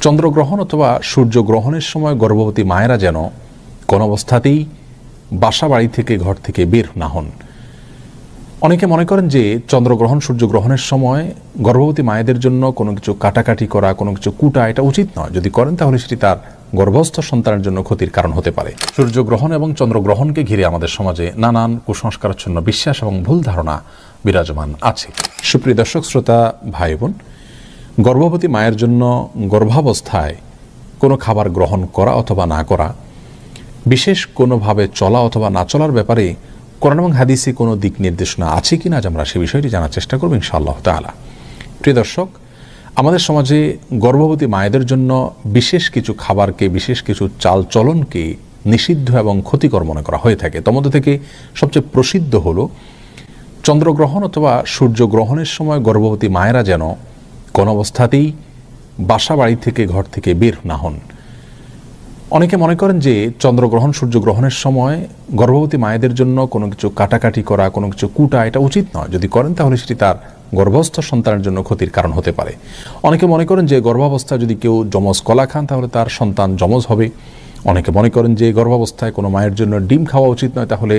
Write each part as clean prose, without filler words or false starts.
চন্দ্রগ্রহণ অথবা সূর্যগ্রহণের সময় গর্ভবতী মায়েরা যেন কোনো অবস্থাতেই বাসা বাড়ি থেকে ঘর থেকে বের না হন। অনেকে মনে করেন যে চন্দ্রগ্রহণ সূর্যগ্রহণের সময় গর্ভবতী মায়েদের জন্য কোনো কিছু কাটাকাটি করা, কোনো কিছু কুটা, এটা উচিত নয়। যদি করেন তাহলে সেটি তার গর্ভস্থ সন্তানের জন্য ক্ষতির কারণ হতে পারে। সূর্যগ্রহণ এবং চন্দ্রগ্রহণকে ঘিরে আমাদের সমাজে নানান কুসংস্কারাচ্ছন্ন বিশ্বাস এবং ভুল ধারণা বিরাজমান আছে। সুপ্রিয় দর্শক শ্রোতা ভাই বোন, গর্ভবতী মায়ের জন্য গর্ভাবস্থায় কোনো খাবার গ্রহণ করা অথবা না করা, বিশেষ কোনোভাবে চলা অথবা না চলার ব্যাপারে কোরআন এবং হাদিসে কোনো দিক নির্দেশনা আছে কিনা আজ আমরা সে বিষয়টি জানার চেষ্টা করব ইনশাআল্লাহ তাআলা। প্রিয় দর্শক, আমাদের সমাজে গর্ভবতী মায়েদের জন্য বিশেষ কিছু খাবারকে, বিশেষ কিছু চাল চলনকে নিষিদ্ধ এবং ক্ষতিকর মনে করা হয়ে থাকে। তার মধ্যে থেকে সবচেয়ে প্রসিদ্ধ হলো চন্দ্রগ্রহণ অথবা সূর্যগ্রহণের সময় গর্ভবতী মায়েরা যেন কোনো অবস্থাতেই বাসা বাড়ি থেকে ঘর থেকে বের না হন। অনেকে মনে করেন যে চন্দ্রগ্রহণ সূর্যগ্রহণের সময় গর্ভবতী মায়েদের জন্য কোনো কিছু কাটাকাটি করা, কোনো কিছু কুটা, এটা উচিত নয়। যদি করেন তাহলে সেটি তার গর্ভস্থ সন্তানের জন্য ক্ষতির কারণ হতে পারে। অনেকে মনে করেন যে গর্ভাবস্থায় যদি কেউ যমজ কলা খান তাহলে তার সন্তান যমজ হবে। অনেকে মনে করেন যে গর্ভাবস্থায় কোনো মায়ের জন্য ডিম খাওয়া উচিত নয়, তাহলে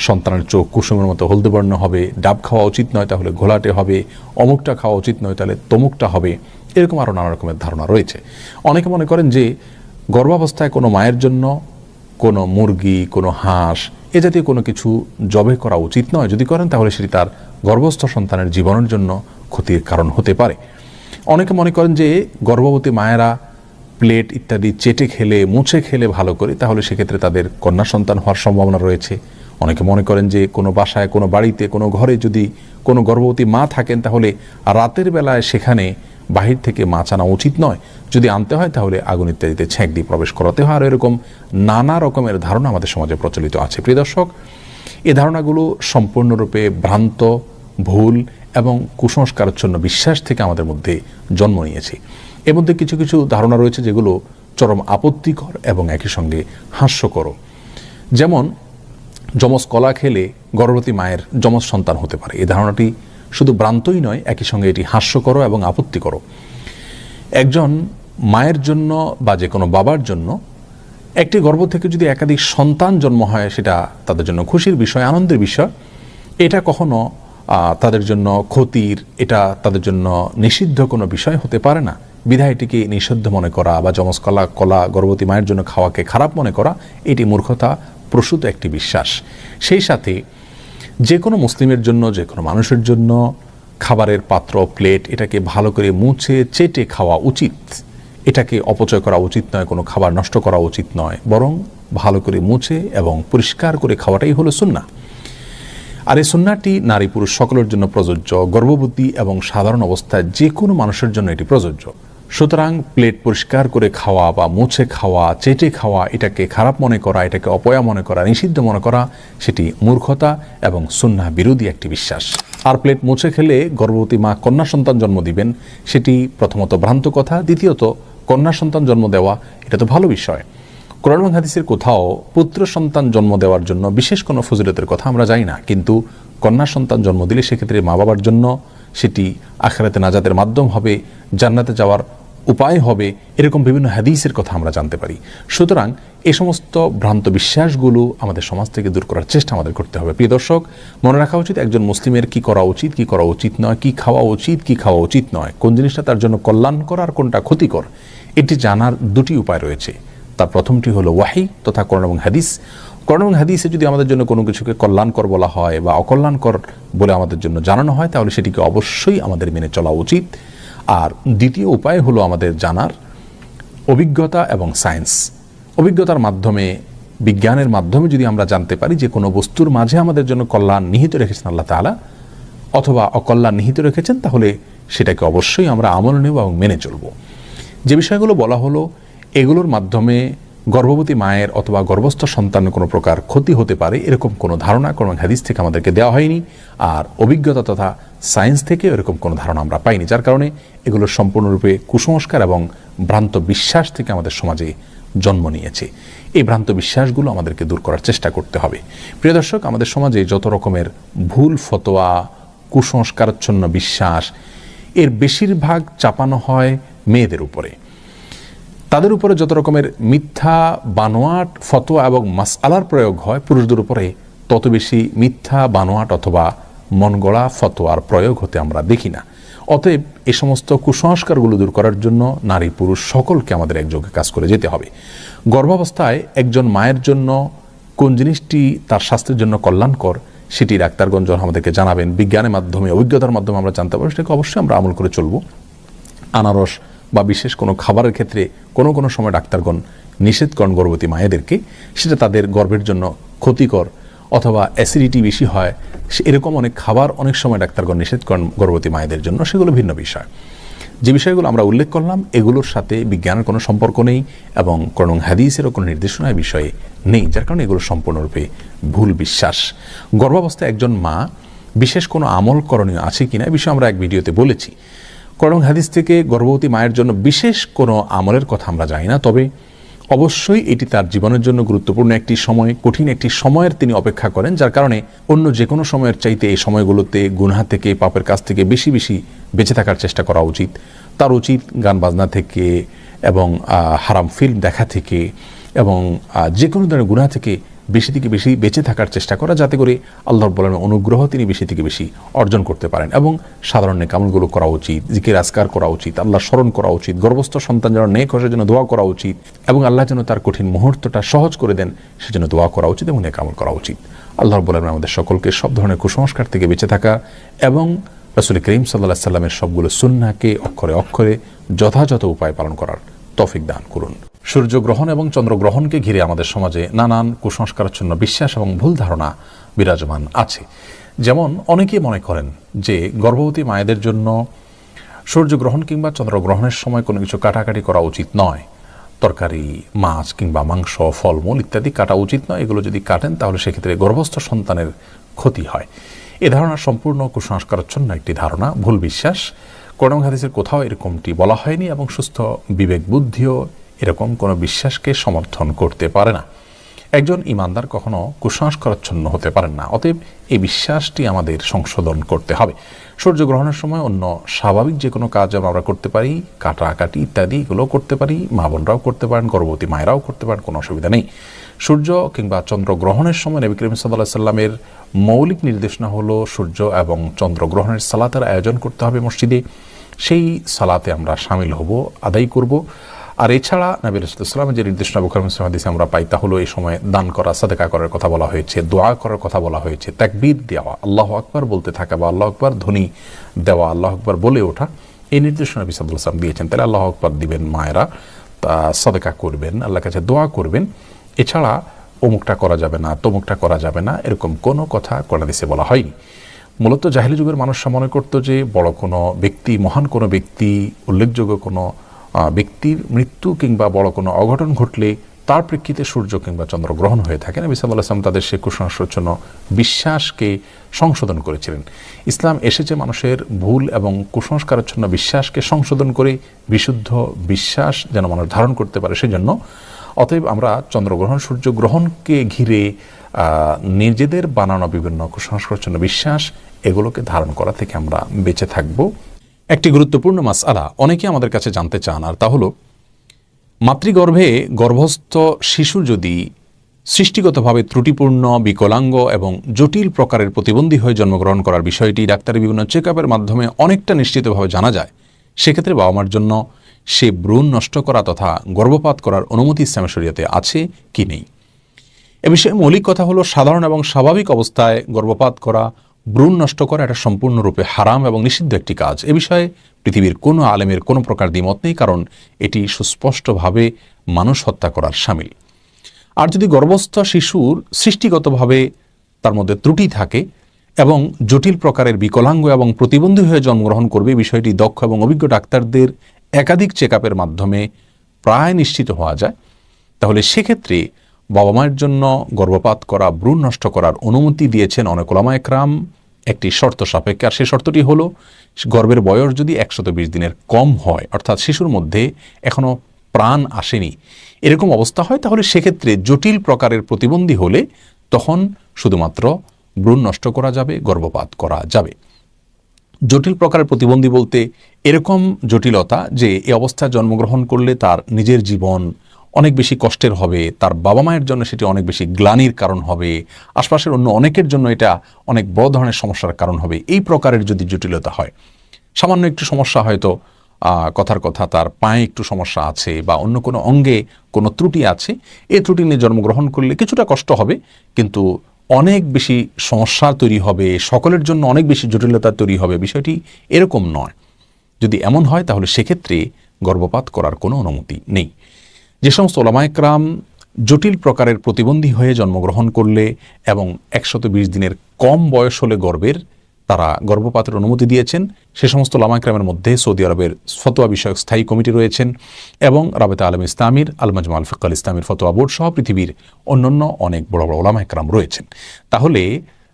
সন্তানের চোখ কুসুমের মতো হলদে বর্ণ হবে। ডাব খাওয়া উচিত নয়, তাহলে ঘোলাটে হবে। অমুকটা খাওয়া উচিত নয়, তাহলে তমুকটা হবে। এরকম আরও নানা রকমের ধারণা রয়েছে। অনেকে মনে করেন যে গর্ভাবস্থায় কোনো মায়ের জন্য কোনো মুরগি, কোনো হাঁস এ জাতীয় কোনো কিছু জবে করা উচিত নয়। যদি করেন তাহলে সেটি তার গর্ভস্থ সন্তানের জীবনের জন্য ক্ষতির কারণ হতে পারে। অনেকে মনে করেন যে গর্ভবতী মায়েরা প্লেট ইত্যাদি চেটে খেলে, মুছে খেলে ভালো করে, তাহলে সেক্ষেত্রে তাদের কন্যা সন্তান হওয়ার সম্ভাবনা রয়েছে। অনেকে মনে করেন যে কোনো বাসায়, কোনো বাড়িতে, কোনো ঘরে যদি কোনো গর্ভবতী মা থাকেন তাহলে রাতের বেলায় সেখানে বাহির থেকে মাছ আনা উচিত নয়। যদি আনতে হয় তাহলে আগুন ইত্যাদিতে ছ্যাঁক দিয়ে প্রবেশ করাতে হয়। আর এরকম নানা রকমের ধারণা আমাদের সমাজে প্রচলিত আছে। প্রিয় দর্শক, এই ধারণাগুলো সম্পূর্ণরূপে ভ্রান্ত, ভুল এবং কুসংস্কারাচ্ছন্ন বিশ্বাস থেকে আমাদের মধ্যে জন্ম নিয়েছে। এর মধ্যে কিছু কিছু ধারণা রয়েছে যেগুলো চরম আপত্তিকর এবং একই সঙ্গে হাস্যকর। যেমন যমজ কলা খেলে গর্ভবতী মায়ের যমজ সন্তান হতে পারে। এই ধারণাটি শুধু ভ্রান্তই নয়, একই সঙ্গে এটি হাস্যকর এবং আপত্তিকর। একজন মায়ের জন্য বা যে কোনো বাবার জন্য একটি গর্ভ থেকে যদি একাধিক সন্তান জন্ম হয়, সেটা তাদের জন্য খুশির বিষয়, আনন্দের বিষয়। এটা কখনো তাদের জন্য ক্ষতির, এটা তাদের জন্য নিষিদ্ধ কোনো বিষয় হতে পারে না। বিধায় এটিকে নিষিদ্ধ মনে করা বা যমজ কলা গর্ভবতী মায়ের জন্য খাওয়াকে খারাপ মনে করা, এটি মূর্খতা প্রসূত একটি বিশ্বাস। সেই সাথে যে কোনো মুসলিমের জন্য, যে কোনো মানুষের জন্য খাবারের পাত্র, প্লেট, এটাকে ভালো করে মুছে চেটে খাওয়া উচিত। এটাকে অপচয় করা উচিত নয়, কোনো খাবার নষ্ট করা উচিত নয়, বরং ভালো করে মুছে এবং পরিষ্কার করে খাওয়াটাই হলো সুন্নাহ। আর এই সুন্নাহটি নারী পুরুষ সকলের জন্য প্রযোজ্য। গর্ভবতী এবং সাধারণ অবস্থায় যে কোনো মানুষের জন্য এটি প্রযোজ্য। সুতরাং প্লেট পরিষ্কার করে খাওয়া বা মুছে খাওয়া, চেটে খাওয়া, এটাকে খারাপ মনে করা, এটাকে অপয়া মনে করা, নিষিদ্ধ মনে করা, সেটি মূর্খতা এবং সুন্নাহ বিরোধী একটি বিশ্বাস। আর প্লেট মুছে খেলে গর্ভবতী মা কন্যা সন্তান জন্ম দিবেন, সেটি প্রথমত ভ্রান্ত কথা। দ্বিতীয়ত, কন্যা সন্তান জন্ম দেওয়া এটা তো ভালো বিষয়। কোরআন এবং হাদিসের কোথাও পুত্র সন্তান জন্ম দেওয়ার জন্য বিশেষ কোনো ফজিলতের কথা আমরা জানি না, কিন্তু কন্যা সন্তান জন্ম দিলে সেক্ষেত্রে মা বাবার জন্য সেটি আখিরাতে নাজাতের মাধ্যম হবে, জান্নাতে যাওয়ার উপায় হবে, এরকম বিভিন্ন হাদিসের কথা আমরা জানতে পারি। সুতরাং এই সমস্ত ভ্রান্ত বিশ্বাসগুলো আমাদের সমাজ থেকে দূর করার চেষ্টা আমাদের করতে হবে। প্রিয় দর্শক, মনে রাখা উচিত একজন মুসলিমের কি করা উচিত, কি করা উচিত নয়, কি খাওয়া উচিত, কি খাওয়া উচিত নয়, কোন জিনিসটা তার জন্য কল্যাণকর আর কোনটা ক্ষতিকর, এটি জানার দুটি উপায় রয়েছে। তার প্রথমটি হলো ওয়াহি তথা কোরআন এবং হাদিস। কোরআন এবং হাদিসে যদি আমাদের জন্য কোনো কিছুকে কল্যাণকর বলা হয় বা অকল্যাণকর বলে আমাদের জন্য জানানো হয়, তাহলে সেটিকে অবশ্যই আমাদের মেনে চলা উচিত। আর দ্বিতীয় উপায় হলো আমাদের জানার অভিজ্ঞতা এবং সায়েন্স। অভিজ্ঞতার মাধ্যমে, বিজ্ঞানের মাধ্যমে যদি আমরা জানতে পারি যে কোনো বস্তুর মাঝে আমাদের জন্য কল্যাণ নিহিত রেখেছেন আল্লাহ তাআলা অথবা অকল্যাণ নিহিত রেখেছেন, তাহলে সেটাকে অবশ্যই আমরা আমল নেব এবং মেনে চলব। যে বিষয়গুলো বলা হলো, এগুলোর মাধ্যমে গর্ভবতী মায়ের অথবা গর্ভস্থ সন্তানের কোনো প্রকার ক্ষতি হতে পারে এরকম কোনো ধারণা কোনো হাদিস থেকে আমাদেরকে দেওয়া হয়নি। আর অভিজ্ঞতা তথা সায়েন্স থেকে এরকম কোনো ধারণা আমরা পাইনি, যার কারণে এগুলো সম্পূর্ণরূপে কুসংস্কার এবং ভ্রান্ত বিশ্বাস থেকে আমাদের সমাজে জন্ম নিয়েছে। এই ভ্রান্ত বিশ্বাসগুলো আমাদেরকে দূর করার চেষ্টা করতে হবে। প্রিয় দর্শক, আমাদের সমাজে যত রকমের ভুল ফতোয়া, কুসংস্কারাচ্ছন্ন বিশ্বাস, এর বেশিরভাগ চাপানো হয় মেয়েদের উপরে। তাদের উপরে যত রকমের মিথ্যা বানোয়াট ফতোয়া এবং মাসআলার প্রয়োগ হয়, পুরুষদের উপরে তত বেশি মিথ্যা বানোয়াট অথবা মনগড়া ফতোয়ার প্রয়োগ হতে আমরা দেখি না। অতএব এই সমস্ত কুসংস্কারগুলো দূর করার জন্য নারী পুরুষ সকলকে আমাদের একযোগে কাজ করে যেতে হবে। গর্ভাবস্থায় একজন মায়ের জন্য কোন জিনিসটি তার স্বাস্থ্যের জন্য কল্যাণকর সেটি ডাক্তারগণ যখন আমাদেরকে জানাবেন, বিজ্ঞানের মাধ্যমে, অভিজ্ঞতার মাধ্যমে আমরা জানতে পারবো, সেটাকে অবশ্যই আমরা আমল করে চলবো। আনারস বা বিশেষ কোনো খাবারের ক্ষেত্রে কোনো কোনো সময় ডাক্তারগণ নিষেধ করেন গর্ভবতী মায়েদেরকে, সেটা তাদের গর্ভের জন্য ক্ষতিকর অথবা অ্যাসিডিটি বেশি হয়, এরকম অনেক খাবার অনেক সময় ডাক্তারগণ নিষেধ করেন গর্ভবতী মায়েদের জন্য, সেগুলো ভিন্ন বিষয়। যে বিষয়গুলো আমরা উল্লেখ করলাম এগুলোর সাথে বিজ্ঞানের কোনো সম্পর্ক নেই এবং কোন হাদিসেরও কোনো নির্দেশনা বিষয়ে নেই, যার কারণে এগুলো সম্পূর্ণরূপে ভুল বিশ্বাস। গর্ভাবস্থায় একজন মা বিশেষ কোনো আমল করণীয় আছে কিনা এই বিষয়ে আমরা এক ভিডিওতে বলেছি। কোরআন হাদিস থেকে গর্ভবতী মায়ের জন্য বিশেষ কোনো আমলের কথা আমরা জানি না, তবে অবশ্যই এটি তার জীবনের জন্য গুরুত্বপূর্ণ একটি সময়, কঠিন একটি সময়ের তিনি অপেক্ষা করেন, যার কারণে অন্য যে কোনো সময়ের চাইতে এই সময়গুলোতে গুনাহ থেকে, পাপের কাছ থেকে বেশি বেশি বেঁচে থাকার চেষ্টা করা উচিত। তার উচিত গান বাজনা থেকে এবং হারাম ফিল্ম দেখা থেকে এবং যে কোনো ধরনের গুনাহ থেকে বেশি থেকে বেশি বেঁচে থাকার চেষ্টা করা, যাতে করে আল্লাহ রাব্বুল আলামিনের অনুগ্রহ তিনি বেশি থেকে বেশি অর্জন করতে পারেন। এবং সাধারণ নেক আমলগুলো করা উচিত, জিকির আজকার করা উচিত, আল্লাহ স্মরণ করা উচিত, গর্ভস্থ সন্তান যেন নেক হয় সেজন্য দোয়া করা উচিত এবং আল্লাহ যেন তার কঠিন মুহূর্তটা সহজ করে দেন সেজন্য দোয়া করা উচিত এবং নেক আমল করা উচিত। আল্লাহ রাব্বুল আলামিন আমাদের সকলকে সব ধরনের কুসংস্কার থেকে বেঁচে থাকা এবং রাসূল করিম সাল্লাল্লাহু আলাইহি সাল্লামের সবগুলো সুন্নাহকে অক্ষরে অক্ষরে যথাযথ উপায় পালন করার তৌফিক দান করুন। সূর্যগ্রহণ এবং চন্দ্রগ্রহণকে ঘিরে আমাদের সমাজে নানান কুসংস্কারাচ্ছন্ন বিশ্বাস এবং ভুল ধারণা বিরাজমান আছে। যেমন অনেকেই মনে করেন যে গর্ভবতী মায়েদের জন্য সূর্যগ্রহণ কিংবা চন্দ্রগ্রহণের সময় কোনো কিছু কাটাকাটি করা উচিত নয়, তরকারি, মাছ কিংবা মাংস, ফলমূল ইত্যাদি কাটা উচিত নয়। এগুলো যদি কাটেন তাহলে সেক্ষেত্রে গর্ভস্থ সন্তানের ক্ষতি হয়। এ ধারণা সম্পূর্ণ কুসংস্কারাচ্ছন্ন একটি ধারণা, ভুল বিশ্বাস। কোরআন হাদিসের কোথাও এরকমটি বলা হয়নি এবং সুস্থ বিবেক বুদ্ধিও এরকম কোনো বিশ্বাসকে সমর্থন করতে পারে না। একজন ইমানদার কখনো কুসংস্কারাচ্ছন্ন হতে পারেন না। অতএব এই বিশ্বাসটি আমাদের সংশোধন করতে হবে। সূর্যগ্রহণের সময় অন্য স্বাভাবিক যে কোনো কাজ আমরা করতে পারি, কাটাকাটি ইত্যাদি এগুলো করতে পারি, মা বোনরাও করতে পারেন, গর্ভবতী মায়েরাও করতে পারেন, কোনো অসুবিধা নেই। সূর্য কিংবা চন্দ্রগ্রহণের সময় নবী করিম সাল্লাল্লাহু আলাইহি সাল্লামের মৌলিক নির্দেশনা হলো সূর্য এবং চন্দ্রগ্রহণের সালাতের আয়োজন করতে হবে মসজিদে, সেই সালাতে আমরা শামিল হব, আদায় করব। আর এছাড়া নবী রাসূলুল্লাহ সাল্লাল্লাহু আলাইহি ওয়াসাল্লাম যে নির্দেশনা বুখারী মুসলিম হাদিসে আমরা পাই তা হলো এই সময় দান করা, সাদকা করার কথা বলা হয়েছে, দোয়া করার কথা বলা হয়েছে, তাকবীর দেওয়া, আল্লাহু আকবার বলতে থাকা বা আল্লাহু আকবার ধ্বনি দেওয়া, আল্লাহু আকবার বলে ওঠা, এই নির্দেশনা নবী সাল্লাল্লাহু আলাইহি ওয়াসাল্লাম দিয়েছেন। তাহলে আল্লাহু আকবার দিবেন মায়েরা, তা সাদকা করবেন, আল্লাহর কাছে দোয়া করবেন। এছাড়া অমুকটা করা যাবে না, তমুকটা করা যাবে না, এরকম কোনো কথা কোরআন হাদিসে বলা হয়নি। মূলত জাহেলি যুগের মানুষরা মনে করত যে বড় কোনো ব্যক্তি, মহান কোনো ব্যক্তি, উল্লেখযোগ্য কোনো ব্যক্তির মৃত্যু কিংবা বড় কোনো অঘটন ঘটলে তার প্রেক্ষিতে সূর্য কিংবা চন্দ্রগ্রহণ হয়ে থাকে। নবী সাল্লাল্লাহু আলাইহি ওয়াসাল্লাম তাদের সে কুসংস্কারাচ্ছন্ন বিশ্বাসকে সংশোধন করেছিলেন। ইসলাম এসেছে মানুষের ভুল এবং কুসংস্কারাচ্ছন্ন বিশ্বাসকে সংশোধন করে বিশুদ্ধ বিশ্বাস যেন মানুষ ধারণ করতে পারে সেজন্য। অতএব আমরা চন্দ্রগ্রহণ, সূর্যগ্রহণকে ঘিরে নিজেদের বানানো বিভিন্ন কুসংস্কারাচ্ছন্ন বিশ্বাস এগুলোকে ধারণ করা থেকে আমরা বেঁচে থাকব। একটি গুরুত্বপূর্ণ মাসআলা অনেকে আমাদের কাছে জানতে চান, আর তা হলো মাতৃগর্ভে গর্ভস্থ শিশু যদি সৃষ্টিগতভাবে ত্রুটিপূর্ণ, বিকলাঙ্গ এবং জটিল প্রকারের প্রতিবন্ধী হয়ে জন্মগ্রহণ করার বিষয়টি ডাক্তারি বিভিন্ন চেকআপের মাধ্যমে অনেকটা নিশ্চিতভাবে জানা যায়, সেক্ষেত্রে বাবা মার জন্য সে ভ্রূণ নষ্ট করা তথা গর্ভপাত করার অনুমতি ইসলামী শরীয়তে আছে কি নেই। এ বিষয়ে মৌলিক কথা হলো সাধারণ এবং স্বাভাবিক অবস্থায় গর্ভপাত করা, ভ্রূণ নষ্ট করা এটা সম্পূর্ণরূপে হারাম এবং নিষিদ্ধ একটি কাজ। এ বিষয়ে পৃথিবীর কোনো আলেমের কোনো প্রকার দ্বিমত নেই, কারণ এটি সুস্পষ্টভাবে মানুষ হত্যা করার শামিল। আর যদি গর্ভস্থ শিশুর সৃষ্টিগতভাবে তার মধ্যে ত্রুটি থাকে এবং জটিল প্রকারের বিকলাঙ্গ এবং প্রতিবন্ধী হয়ে জন্মগ্রহণ করবে, বিষয়টি দক্ষ এবং অভিজ্ঞ ডাক্তারদের একাধিক চেকআপের মাধ্যমে প্রায় নিশ্চিত হওয়া যায়, তাহলে সেক্ষেত্রে বাবা মায়ের জন্য গর্ভপাত করা, ভ্রূণ নষ্ট করার অনুমতি দিয়েছেন অনেক উলামা একরাম একটি শর্ত সাপেক্ষে। আর সেই শর্তটি হলো গর্ভের বয়স যদি 120 দিনের কম হয়, অর্থাৎ শিশুর মধ্যে এখনো প্রাণ আসেনি, এরকম অবস্থা হয়, তাহলে সেক্ষেত্রে জটিল প্রকারের প্রতিবন্ধী হলে তখন শুধুমাত্র ভ্রূণ নষ্ট করা যাবে, গর্ভপাত করা যাবে। জটিল প্রকারের প্রতিবন্ধী বলতে এরকম জটিলতা যে এই অবস্থায় জন্মগ্রহণ করলে তার নিজের জীবন অনেক বেশি কষ্টের হবে, তার বাবা মায়ের জন্য সেটি অনেক বেশি গ্লানির কারণ হবে, আশপাশের অন্য অনেকের জন্য এটা অনেক বড় ধরনের সমস্যার কারণ হবে। এই প্রকারের যদি জটিলতা হয়, সামান্য একটু সমস্যা হয়তো কথার কথা তার পায়ে একটু সমস্যা আছে বা অন্য কোনো অঙ্গে কোনো ত্রুটি আছে, এই ত্রুটি নিয়ে জন্মগ্রহণ করলে কিছুটা কষ্ট হবে, কিন্তু অনেক বেশি সমস্যা তৈরি হবে, সকলের জন্য অনেক বেশি জটিলতা তৈরি হবে, বিষয়টি এরকম নয়। যদি এমন হয় তাহলে সেক্ষেত্রে গর্ভপাত করার কোনো অনুমতি নেই। যে সমস্ত ওলামায়ে কেরাম জটিল প্রকারের প্রতিবন্ধী হয়ে জন্মগ্রহণ করলে এবং 120 দিনের কম বয়স হলে গর্ভের, তারা গর্ভপাতের অনুমতি দিয়েছেন, সে সমস্ত ওলামায়ে কেরামের মধ্যে সৌদি আরবের ফতোয়া বিষয়ক স্থায়ী কমিটি রয়েছেন এবং রাবেতা আলম ইসলামীর, আল মাজমা আল ফিকহ আল ইসলামীর ফতোয়া বোর্ড সহ পৃথিবীর অন্যান্য অনেক বড় বড় ওলামায়ে কেরাম রয়েছেন। তাহলে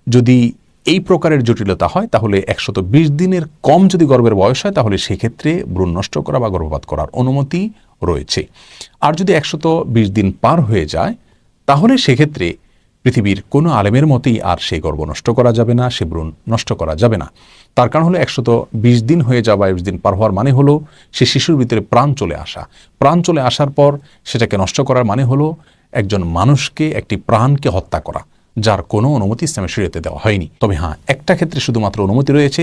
যদি এই প্রকারের জটিলতা হয় তাহলে 120 দিনের কম যদি গর্ভের বয়স হয় তাহলে সেক্ষেত্রে ভ্রূণ নষ্ট করা বা গর্ভপাত করার অনুমতি রয়েছে। আর যদি 120 দিন পার হয়ে যায় তাহলে সেক্ষেত্রে পৃথিবীর কোনো আলেমের মতেই আর সেই গর্ভ নষ্ট করা যাবে না, সে ভ্রূণ নষ্ট করা যাবে না। তার কারণ হলো 120 দিন হয়ে যাওয়া, 21 দিন পার হওয়ার মানে হলো সে শিশুর ভিতরে প্রাণ চলে আসা। প্রাণ চলে আসার পর সেটাকে নষ্ট করার মানে হলো একজন মানুষকে, একটি প্রাণকে হত্যা করা, যার কোনো অনুমতি ইসলামের শরীয়তে দেওয়া হয়নি। তবে হ্যাঁ, একটা ক্ষেত্রে শুধুমাত্র অনুমতি রয়েছে,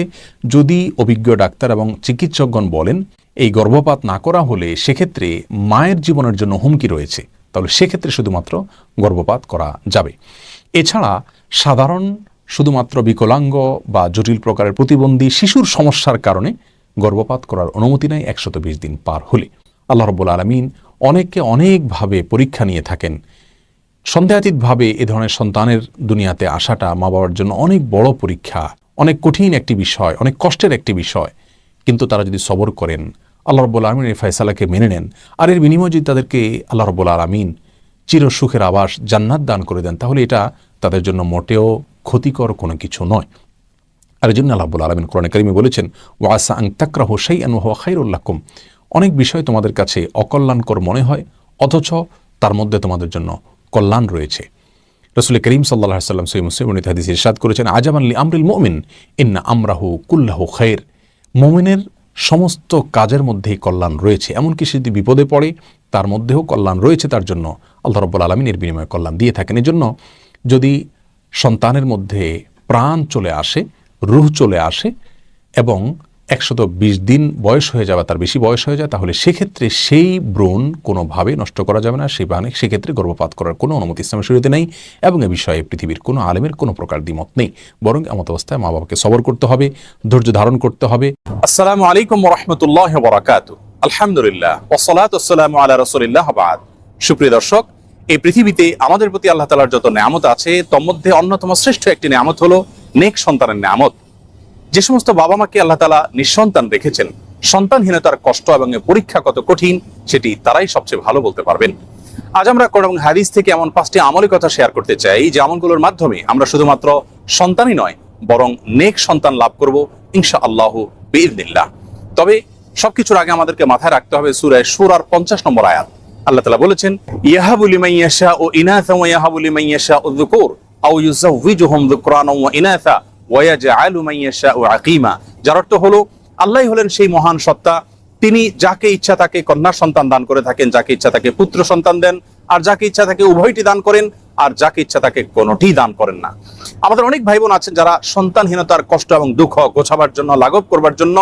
যদি অভিজ্ঞ ডাক্তার এবং চিকিৎসকগণ বলেন এই গর্ভপাত না করা হলে সেক্ষেত্রে মায়ের জীবনের জন্য হুমকি রয়েছে, তাহলে সেক্ষেত্রে শুধুমাত্র গর্ভপাত করা যাবে। এছাড়া সাধারণ শুধুমাত্র বিকলাঙ্গ বা জটিল প্রকারের প্রতিবন্ধী শিশুর সমস্যার কারণে গর্ভপাত করার অনুমতি নেই 120 দিন পার হলে। আল্লাহ রাব্বুল আলামিন অনেককে অনেকভাবে পরীক্ষা নিয়ে থাকেন। সন্দেহাতীতভাবে এ ধরনের সন্তানের দুনিয়াতে আসাটা মা বাবার জন্য অনেক বড় পরীক্ষা, অনেক কঠিন একটি বিষয়, অনেক কষ্টের একটি বিষয়। কিন্তু তারা যদি সবর করেন, আল্লাহ রাব্বুল আলামিনের ফয়সালাকে মেনে নেন, আর এর বিনিময়ে যদি তাদেরকে আল্লাহ রাব্বুল আলামিন চির সুখের আবাস জান্নাত দান করে দেন, তাহলে এটা তাদের জন্য মোটেও ক্ষতিকর কোনো কিছু নয়। আর এই জন্য আল্লাহ রাব্বুল আলামিন কোরআনে কারিমে বলেছেন, ওয়া আসা আন তাকরাহু শাইআন ওয়া হুয়া খায়রুল লাকুম। অনেক বিষয় তোমাদের কাছে অকল্যাণকর মনে হয়, অথচ তার মধ্যে তোমাদের জন্য কল্যাণ রয়েছে। রাসূল করিম সাল্লাল্লাহু আলাইহি ওয়াসাল্লাম সহিহ মুসলিম হাদিসে ইরশাদ করেছেন, আজাবান লি আমরিল মুমিন ইন্না আমরাহু কুল্লাহু খায়র। মুমিনের সমস্ত কাজের মধ্যেই কল্যাণ রয়েছে, এমনকি সে যদি বিপদে পড়ে তার মধ্যেও কল্যাণ রয়েছে, তার জন্য আল্লাহ রাব্বুল আলামিন এর বিনিময়ে কল্যাণ দিয়ে থাকেন। এজন্য যদি সন্তানের মধ্যে প্রাণ চলে আসে, রূহ চলে আসে এবং 120 দিন বয়স হয়ে যাবে, তার বেশি বয়স হয়ে যায়, তাহলে সেক্ষেত্রে সেই ভ্রূণ কোনোভাবে নষ্ট করা যাবে না, সেক্ষেত্রে গর্ভপাত করার কোনো অনুমতি ইসলামের শরীয়তে নেই এবং এ বিষয়ে পৃথিবীর কোনো আলেমের কোনো প্রকার দ্বিমত নেই। বরং এমত অবস্থায় মা বাবাকে সবর করতে হবে, ধৈর্য ধারণ করতে হবে। আসসালামু আলাইকুম ওয়া রাহমাতুল্লাহি ওয়া বারাকাতুহু। আলহামদুলিল্লাহ ওয়াসসালাতু ওয়াসসালামু আলা রাসূলিল্লাহ ওয়া বা'দ। সুপ্রিয় দর্শক, এই পৃথিবীতে আমাদের প্রতি আল্লাহ তাআলার যত নিয়ামত আছে তার মধ্যে অন্যতম শ্রেষ্ঠ একটি নিয়ামত হলো নেক সন্তানের নিয়ামত। যে সমস্ত বাবা মাকে আল্লাহ তাআলা নিঃসন্তান রেখেছেন, সন্তানহীনতার কষ্ট এবং পরীক্ষা কত কঠিন সেটি তারাই সবচেয়ে ভালো বলতে পারবেন। আজ আমরা কোরআন এবং হাদিস থেকে এমন 5টি আমলের কথা শেয়ার করতে চাই যে আমলগুলোর মাধ্যমে আমরা শুধুমাত্র সন্তানই নয় বরং নেক সন্তান লাভ করব ইনশাআল্লাহ বিইذنিল্লাহ। তবে সবকিছুর আগে আমাদেরকে মাথায় রাখতে হবে সূরা শুরার 50 নম্বর আয়াত। আল্লাহ তাআলা বলেছেন, ইয়াহাবু লিমান ইয়াশাউ ইনাসা ওয়া ইয়াহাবু লিমান ইয়াশাউ যুকুর আও ইউযাওয়িজুহুম যুকরানা ওয়া ইনাসা ওয়া ইয়াজআলু মান ইয়াশাউ আকীমা। যার অর্থ হলো আল্লাহই হলেন সেই মহান সত্তা, তিনি যাকে ইচ্ছা তাকে কন্যা সন্তান দান করে থাকেন, যাকে ইচ্ছা তাকে পুত্র সন্তান দেন, আর যাকে ইচ্ছা তাকে উভয়টি দান করেন, আর যাকে ইচ্ছা তাকে কোনোটি দান করেন না। আমাদের অনেক ভাই বোন আছেন যারা সন্তানহীনতার কষ্ট এবং দুঃখ গোছাবার জন্য, লাঘব করবার জন্য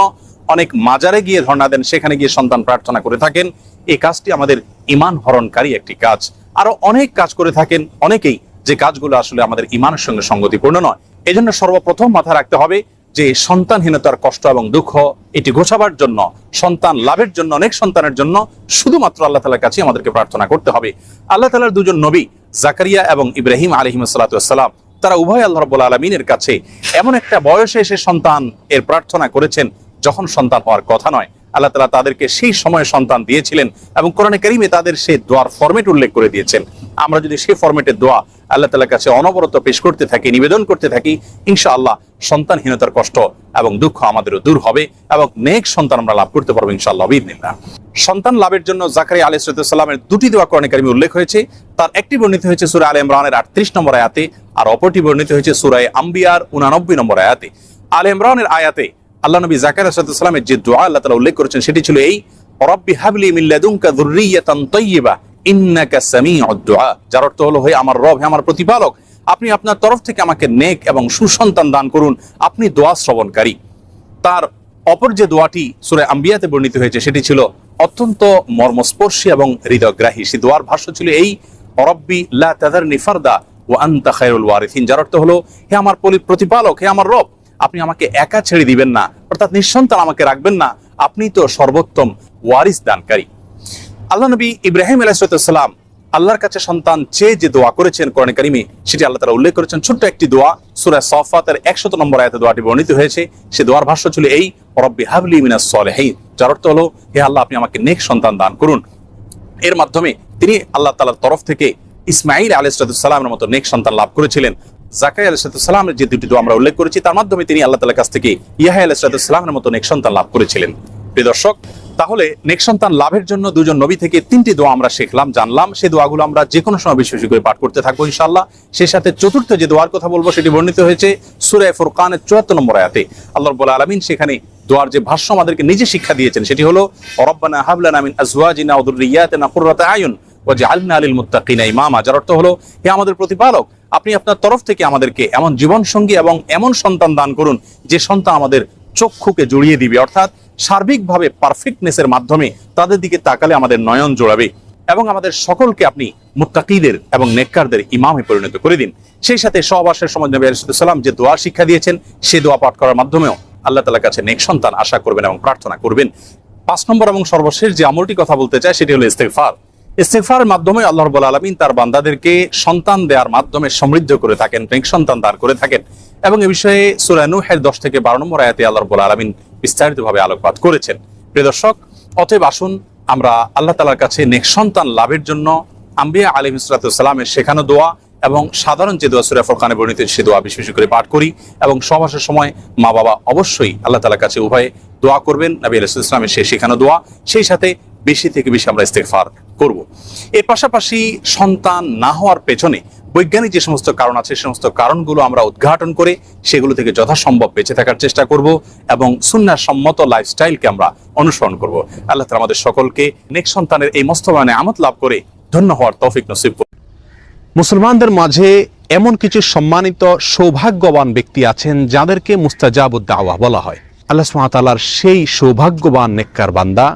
অনেক মাজারে গিয়ে ধর্ণা দেন, সেখানে গিয়ে সন্তান প্রার্থনা করে থাকেন। এই কাজটি আমাদের ঈমান হরণকারী একটি কাজ। আরো অনেক কাজ করে থাকেন অনেকেই, যে কাজগুলো আসলে আমাদের ঈমানের সঙ্গে সঙ্গতিপূর্ণ নয়। এজন্য সর্বপ্রথম মাথায় রাখতে হবে যে সন্তানহীনতার কষ্ট এবং দুঃখ এটি গোছাবার জন্য, সন্তান লাভের জন্য, অনেক সন্তানের জন্য শুধুমাত্র আল্লাহ তাআলার কাছে আমাদেরকে প্রার্থনা করতে হবে। আল্লাহ তাআলার দুজন নবী জাকারিয়া এবং ইব্রাহিম আলাইহিস সালাতু ওয়াস সালাম, তারা উভয় আল্লাহ রাব্বুল আলামিনের কাছে এমন একটা বয়সে এসে সন্তান এর প্রার্থনা করেছেন যখন সন্তান হওয়ার কথা নয়। আল্লাহ তাআলা তাদেরকে সেই সময়ে সন্তান দিয়েছিলেন এবং কোরআনে কারীমে তাদের সেই দোয়ার ফরম্যাট উল্লেখ করে দিয়েছেন। আমরা যদি সেই ফরম্যাটের দোয়া আল্লাহ তাআলার কাছে অনবরত পেশ করতে থাকি, নিবেদন করতে থাকি, ইনশাআল্লাহ সন্তানহীনতার কষ্ট এবং দুঃখ আমাদেরও দূর হবে এবং নেক সন্তান আমরা লাভ করতে পারবো ইনশাআল্লাহ বিইذনিল্লাহ। সন্তান লাভের জন্য জাকারিয়া আলাইহিস সালামের দুটি দোয়া কোরআনে কারীমে উল্লেখ হয়েছে। তার একটি বর্ণিত হয়েছে সূরা আলে ইমরানের 38 নম্বর আয়াতে, আর অপরটি বর্ণিত হয়েছে সূরা আম্বিয়ার 89 নম্বর আয়াতে। আলে ইমরানের আয়াতে আল্লাহ নবী জাকারিয়া আলাইহিস সালামের যে দোয়া আল্লাহ তাআলা উল্লেখ করেছেন সেটি ছিল এই, রব্বি হাবলি মিন লাদুনকা যুররিয়াতান তাইয়্যিবা ইন্নাকা সামিউদ দুআ। যার অর্থ হলো, হে আমার রব, হে আমার প্রতিপালক, আপনি আপনার তরফ থেকে আমাকে নেক এবং সুসন্তান দান করুন, আপনি দোয়া শ্রবণকারী। তার অপর যে দোয়াটি সূরা আম্বিয়াতে বর্ণিত হয়েছে সেটি ছিল অত্যন্ত মর্মস্পর্শী এবং হৃদয়গ্রাহী। সেই দোয়ার ভাষ্য ছিল এই, রব্বি লা তাযারনি ফারদা ওয়া আনতা খায়রুল ওয়ারিসিন। যার অর্থ হলো, হে আমার প্রতিপালক, হে আমার রব, আপনি আমাকে একা ছেড়ে দিবেন না, অর্থাৎ নিঃসন্তান আমাকে রাখবেন না, আপনি তো সর্বোত্তম ওয়ারিস দানকারী। আল্লাহ নবী ইব্রাহিম আলাইহিস সালাম আল্লাহর কাছে সন্তান চেয়ে যে দোয়া করেছেন কোরআনে কারিমে, সেটি আল্লাহ তাআলা উল্লেখ করেছেন। ছোট্ট একটি দোয়া, সূরা সাফফাতের 100 নম্বর আয়াতে দোয়াটি বর্ণিত হয়েছে। সে দোয়ার ভাষ্য ছিল এই, রব্বি হাবলি মিনাস সলিহিন। যার অর্থ হলো, হে আল্লাহ, আপনি আমাকে নেক সন্তান দান করুন। এর মাধ্যমে তিনি আল্লাহ তাআলার তরফ থেকে ইসমাঈল আলাইহিস সালামের মতো নেক সন্তান লাভ করেছিলেন। জাকারিয়া আলাইহিস সালামের যে দুটি দোয়া আমরা উল্লেখ করেছি, তার মাধ্যমে তিনি আল্লাহ তাআলার কাছ থেকে ইয়াহয়া আলাইহিস সালামের মতো নেক সন্তান লাভ করেছিলেন। প্রিয় দর্শক, তাহলে নেক সন্তান লাভের জন্য দুজন নবী থেকে 3টি দোয়া আমরা শিখলাম, জানলাম। সেই দোয়াগুলো আমরা যে কোনো সময় বেশি বেশি করে পাঠ করতে থাকবো ইনশাআল্লাহ। সেই সাথে চতুর্থ যে দোয়ার কথা বলবো সেটি বর্ণিত হয়েছে সূরা ফুরকানের 74 নম্বর আয়াতে। আল্লাহ রাব্বুল আলামিন সেখানে দোয়ার যে ভাষ্য আমাদেরকে নিজে শিক্ষা দিয়েছেন সেটি হলো, রব্বানা হাব লানা মিন আজওয়াজিনা ওয়া যুররিয়াতিনা কুররাতা আয়ুন ওয়াজআলনা লিল মুত্তাকিনা ইমামা। যার অর্থ হলো, হে আমাদের প্রতিপালক, আপনি আপনার তরফ থেকে আমাদেরকে এমন জীবন সঙ্গী এবং এমন সন্তান দান করুন যে সন্তান আমাদের চক্ষুকে জড়িয়ে দিবে, অর্থাৎ সার্বিকভাবে পারফেক্টনেসের মাধ্যমে তাদের দিকে তাকালে আমাদের নয়ন জোড়াবে, এবং আমাদের সকলকে আপনি মুত্তাকিদের এবং নেককারদের ইমামে পরিণত করে দিন। সেই সাথে সহবাসের সময় নবী আলাইহিস সালাম যে দোয়া শিক্ষা দিয়েছেন, সেই দোয়া পাঠ করার মাধ্যমেও আল্লাহ তাআলার কাছে নেক সন্তান আশা করবেন এবং প্রার্থনা করবেন। 5 নম্বর এবং সর্বশেষ যে আমলটি কথা বলতে চাই সেটি হলো ইস্তেগফার। ইস্তেগফারের মাধ্যমে আল্লাহ রাব্বুল আলামিন তার বান্দাদেরকে সন্তান দেওয়ার মাধ্যমে সমৃদ্ধ করে থাকেন, নেক সন্তান দান করে থাকেন। এবং এই বিষয়ে সূরা নূহের 10 থেকে 12 নম্বর আয়াতে আল্লাহ রাব্বুল আলামিন বিস্তারিতভাবে আলোকপাত করেছেন। প্রিয় দর্শক, অতএব আসুন আমরা আল্লাহ তাআলার কাছে নেক সন্তান লাভের জন্য আম্বিয়া আলাইহিস সালামের শেখানো দোয়া এবং সাধারণ যে দোয়া সূরা ফুরকানে বর্ণিত সে দোয়া বেশি বেশি করে পাঠ করি, এবং সহবাসের সময় মা বাবা অবশ্যই আল্লাহ তাআলার কাছে উভয়ে দোয়া করবেন, নবী আলাইহিস সালামের সেই শেখানো দোয়া। সেই সাথে বেশি থেকে বেশি আমরা ইস্তেগফার করব। এর পাশাপাশি সন্তান না হওয়ার পেছনে বৈজ্ঞানিক যে সমস্ত কারণ আছে, সমস্ত কারণগুলো আমরা উদ্ঘাটন করে সেগুলো থেকে যথাসম্ভব বেঁচে থাকার চেষ্টা করব এবং সুন্নাহ সম্মত লাইফস্টাইলকে আমরা অনুসরণ করব। আল্লাহ তাআলা আমাদের সকলকে নেক সন্তানের এই মস্তবড় নিয়ামত লাভ করে ধন্য হওয়ার তৌফিক নসিব করুন। মুসলমানদের মাঝে এমন কিছু সম্মানিত সৌভাগ্যবান ব্যক্তি আছেন যাদেরকে মুস্তাজাবুদ দাওয়া বলা হয়। আল্লাহ সুবহানাহু ওয়া তাআলার সেই সৌভাগ্যবান নেককার বান্দা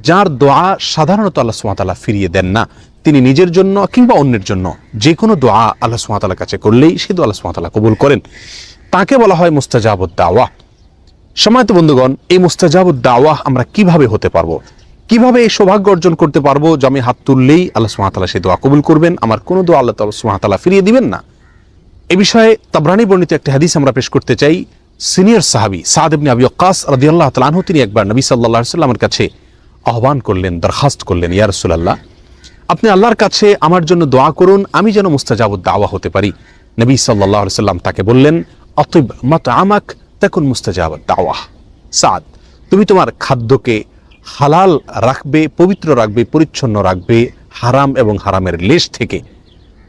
যার দোয়া সাধারণত আল্লাহ সুবহানাহু ওয়া তাআলা ফিরিয়ে দেন না। তিনি নিজের জন্য কিংবা অন্যের জন্য যে কোনো দোয়া আল্লাহ সুবহানাহু ওয়া তাআলার কাছে করলেই সে দোয়া আল্লাহ সুবহানাহু ওয়া তাআলা কবুল করেন। তাকে বলা হয় মুস্তাজাবুদ দাওয়া। সম্মানিত বন্ধুগণ, এই মুস্তাজাবুদ দাওয়া আমরা কিভাবে হতে পারবো, কিভাবে এই সৌভাগ্য অর্জন করতে পারবো যে আমি হাত তুললেই আল্লাহ সুবহানাহু ওয়া তাআলা সেই দোয়া কবুল করবেন, আমার কোনো দোয়া আল্লাহ সুবহানাহু ওয়া তাআলা ফিরিয়ে দিবেন না? এই বিষয়ে তাবরানী বর্ণিত একটা হাদিস আমরা পেশ করতে চাই। সিনিয়র সাহাবী সাদ ইবনে আবি ওয়াক্কাস রাদিয়াল্লাহু তাআলা আনহু তিনি একবার নবী সাল্লাল্লাহু আলাইহি ওয়াসাল্লামের কাছে আহ্বান করলেন, দরখাস্ত করলেন, ইয়া রাসূলুল্লাহ, আপনি আল্লাহর কাছে আমার জন্য দোয়া করুন, আমি যেন মুস্তাজাবুদ দাওয়া হতে পারি। নবী সাল্লাল্লাহু আলাইহি ওয়াসাল্লাম তাকে বললেন, আতিব মাতআমাক তাকুন মুস্তাজাবুদ দাওয়া। সাদ, তুমি তোমার খাদ্যকে হালাল রাখবে, পবিত্র রাখবে, পরিচ্ছন্ন রাখবে হারাম এবং হারামের লেশ থেকে,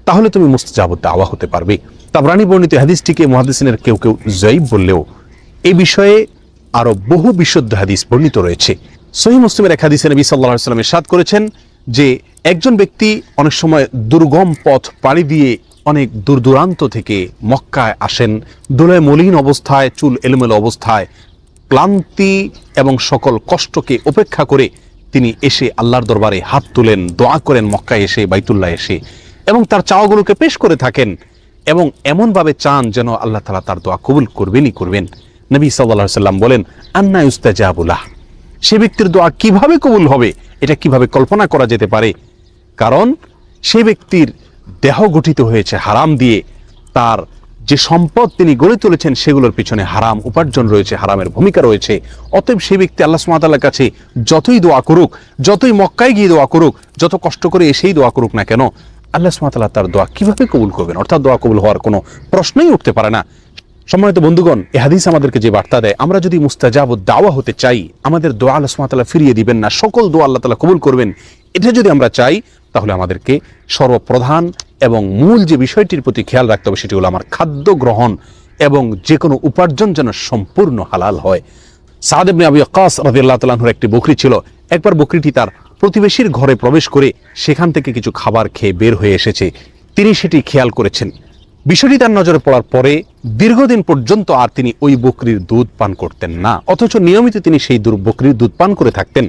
তাহলে তুমি মুস্তাজাবুদ দাওয়া হতে পারবে। তাবরানী বর্ণিত হাদিসটিকে মুহাদ্দিসিনের কেউ কেউ যায়িফ বললেও এই বিষয়ে আরো বহু বিশুদ্ধ হাদিস বর্ণিত রয়েছে। সহিহ মুসলিমের এক হাদিসে নবী সাল্লাল্লাহু আলাইহি ওয়াসাল্লাম ইরশাদ করেছেন যে একজন ব্যক্তি অনেক সময় দুর্গম পথ পাড়ি দিয়ে অনেক দূর দূরান্ত থেকে মক্কায় আসেন, দোলায় মলিন অবস্থায়, চুল এলোমেলো অবস্থায়, ক্লান্তি এবং সকল কষ্টকে উপেক্ষা করে তিনি এসে আল্লাহর দরবারে হাত তুলেন, দোয়া করেন মক্কায় এসে, বাইতুল্লাহ এসে, এবং তার চাওয়াগুলোকে পেশ করে থাকেন এবং এমনভাবে চান যেন আল্লাহ তাআলা তার দোয়া কবুল করবেনই করবেন। নবী সাল্লাল্লাহু আলাইহি ওয়াসাল্লাম বলেন, আন্না ইউস্তাজাবু লাহ, সে ব্যক্তির দোয়া কিভাবে কবুল হবে এটা কিভাবে কল্পনা করা যেতে পারে? কারণ সে ব্যক্তির দেহ গঠিত হয়েছে হারাম দিয়ে, তার যে সম্পদ তিনি গড়ে তুলেছেন সেগুলোর পিছনে হারাম উপার্জন রয়েছে, হারামের ভূমিকা রয়েছে। অতএব সেই ব্যক্তি আল্লাহ সুবহানাহু ওয়া তাআলার কাছে যতই দোয়া করুক, যতই মক্কায় গিয়ে দোয়া করুক, যত কষ্ট করে এসেই দোয়া করুক না কেন, আল্লাহ সুবহানাহু ওয়া তাআলা তার দোয়া কিভাবে কবুল করবেন? অর্থাৎ দোয়া কবুল হওয়ার কোনো প্রশ্নই উঠতে পারে না। সম্মানিত বন্ধুগণ, এই হাদিস আমাদেরকে যে বার্তা দেয়, আমরা যদি মুস্তাজাবুদ দাওয়া হতে চাই, আমাদের দোয়া আল্লাহ সুবহানাহু ওয়া তাআলা ফিরিয়ে দিবেন না, সকল দোয়া আল্লাহ তাআলা কবুল করবেন, এটা যদি আমরা চাই, তাহলে আমাদেরকে সর্বপ্রধান এবং মূল যে বিষয়টির প্রতি খেয়াল রাখতে হবে সেটি হলো আমার খাদ্য গ্রহণ এবং যে কোনো উপার্জন যেন সম্পূর্ণ হালাল হয়। সাদ ইবনে আবি ওয়াক্কাস রাদিয়াল্লাহু তাআলা আনহুর একটি বকরি ছিল। একবার বকরিটি তার প্রতিবেশীর ঘরে প্রবেশ করে সেখান থেকে কিছু খাবার খেয়ে বের হয়ে এসেছে। তিনি সেটি খেয়াল করেছেন। বিষয়টি তার নজরে পড়ার পরে দীর্ঘদিন পর্যন্ত আর তিনি ওই বকরির দুধ পান করতেন না, অথচ নিয়মিত তিনি সেই বকরির দুধ পান করে থাকতেন।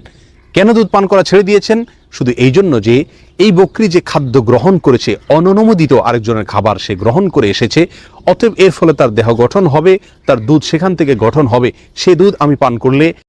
কেন দুধ পান করা ছেড়ে দিয়েছেন? শুধু এই জন্য যে এই বকরি যে খাদ্য গ্রহণ করেছে, অননুমোদিত আরেকজনের খাবার সে গ্রহণ করে এসেছে, অতএব এর ফলে তার দেহ গঠন হবে, তার দুধ সেখান থেকে গঠন হবে, সে দুধ আমি পান করলে